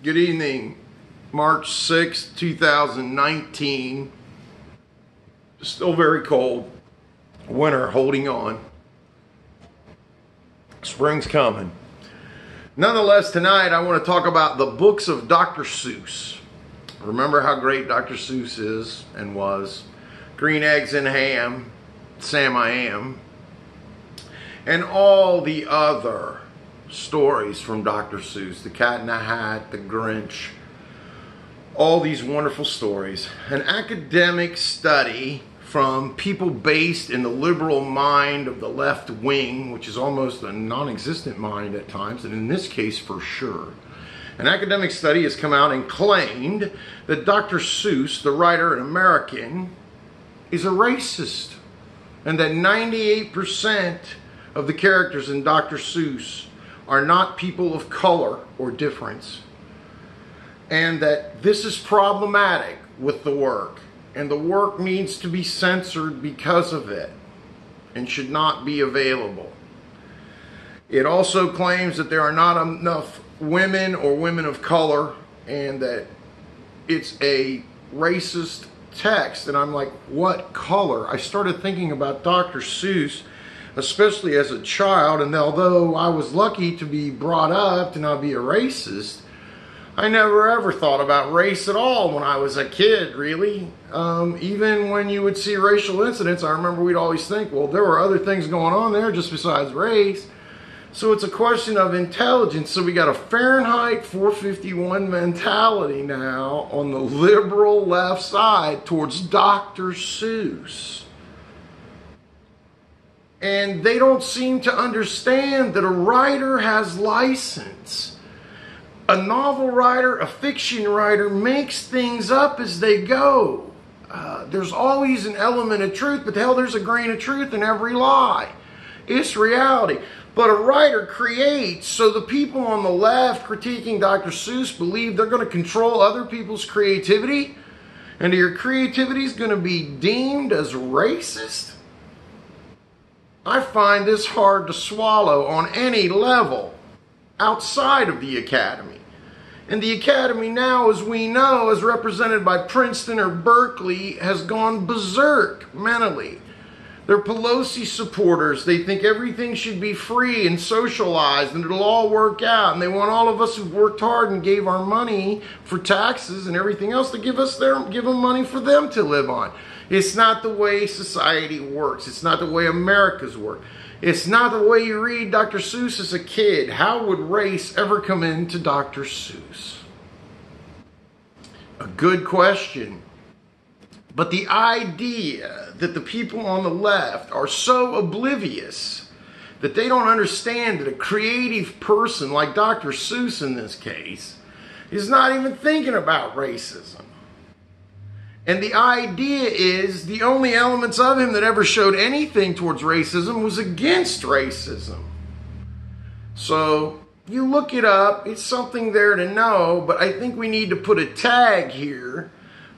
Good evening. March 6, 2019. Still very cold. Winter holding on. Spring's coming. Nonetheless, tonight I want to talk about the books of Dr. Seuss. Remember how great Dr. Seuss is and was. Green Eggs and Ham, Sam I Am, and all the other stories from Dr. Seuss, The Cat in the Hat, The Grinch, all these wonderful stories. An academic study from people based in the liberal mind of the left wing, which is almost a non-existent mind at times, and in this case for sure. An academic study has come out and claimed that Dr. Seuss, the writer and American, is a racist, and that 98% of the characters in Dr. Seuss are not people of color or difference, and that this is problematic with the work, and the work needs to be censored because of it and should not be available. It also claims that there are not enough women or women of color, and that it's a racist text. And I'm like, what color? I started thinking about Dr. Seuss, especially as a child, and although I was lucky to be brought up to not be a racist, I never ever thought about race at all when I was a kid, really. Even when you would see racial incidents, I remember we'd always think, well, there were other things going on there just besides race. So it's a question of intelligence. So we got a Fahrenheit 451 mentality now on the liberal left side towards Dr. Seuss. And they don't seem to understand that a writer has license. A novel writer, a fiction writer makes things up as they go. There's always an element of truth, but hell, there's a grain of truth in every lie. It's reality. But a writer creates, so the people on the left critiquing Dr. Seuss believe they're going to control other people's creativity, and your creativity is going to be deemed as racist? I find this hard to swallow on any level outside of the academy. And the academy now, as we know, as represented by Princeton or Berkeley, has gone berserk mentally. They're Pelosi supporters. They think everything should be free and socialized and it'll all work out. And they want all of us who've worked hard and gave our money for taxes and everything else to give them money for them to live on. It's not the way society works. It's not the way America's work. It's not the way you read Dr. Seuss as a kid. How would race ever come into Dr. Seuss? A good question. But the idea that the people on the left are so oblivious that they don't understand that a creative person like Dr. Seuss in this case is not even thinking about racism. And the idea is the only elements of him that ever showed anything towards racism was against racism. So you look it up, it's something there to know, but I think we need to put a tag here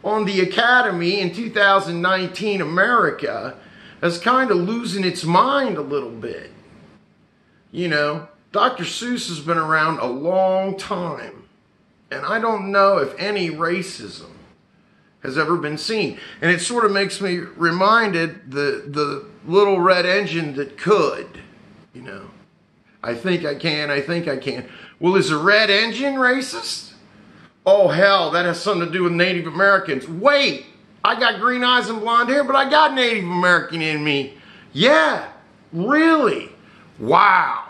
on the academy in 2019 America as kind of losing its mind a little bit. You know, Dr. Seuss has been around a long time, and I don't know if any racism has ever been seen. And it sort of makes me reminded the little red engine that could, you know. I think I can, I think I can. Well, is a red engine racist? Oh, hell, that has something to do with Native Americans. Wait, I got green eyes and blonde hair, but I got Native American in me. Yeah, really? Wow.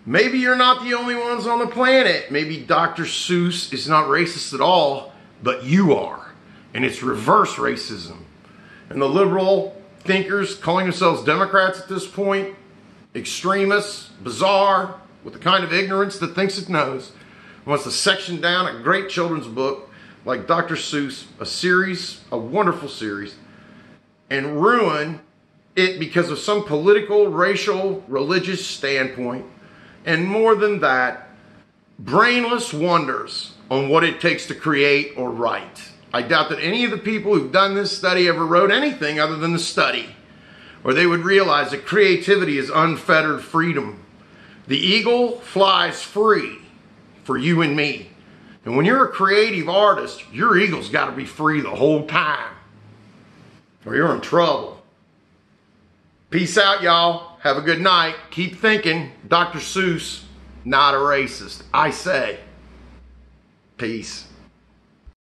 Maybe you're not the only ones on the planet. Maybe Dr. Seuss is not racist at all, but you are. And it's reverse racism. And the liberal thinkers calling themselves Democrats at this point, extremists, bizarre, with the kind of ignorance that thinks it knows, wants to section down a great children's book like Dr. Seuss, a series, a wonderful series, and ruin it because of some political, racial, religious standpoint. And more than that, brainless wonders on what it takes to create or write. I doubt that any of the people who've done this study ever wrote anything other than the study, or they would realize that creativity is unfettered freedom. The eagle flies free for you and me. And when you're a creative artist, your ego's got to be free the whole time, or you're in trouble. Peace out, y'all. Have a good night. Keep thinking. Dr. Seuss, not a racist. I say. Peace.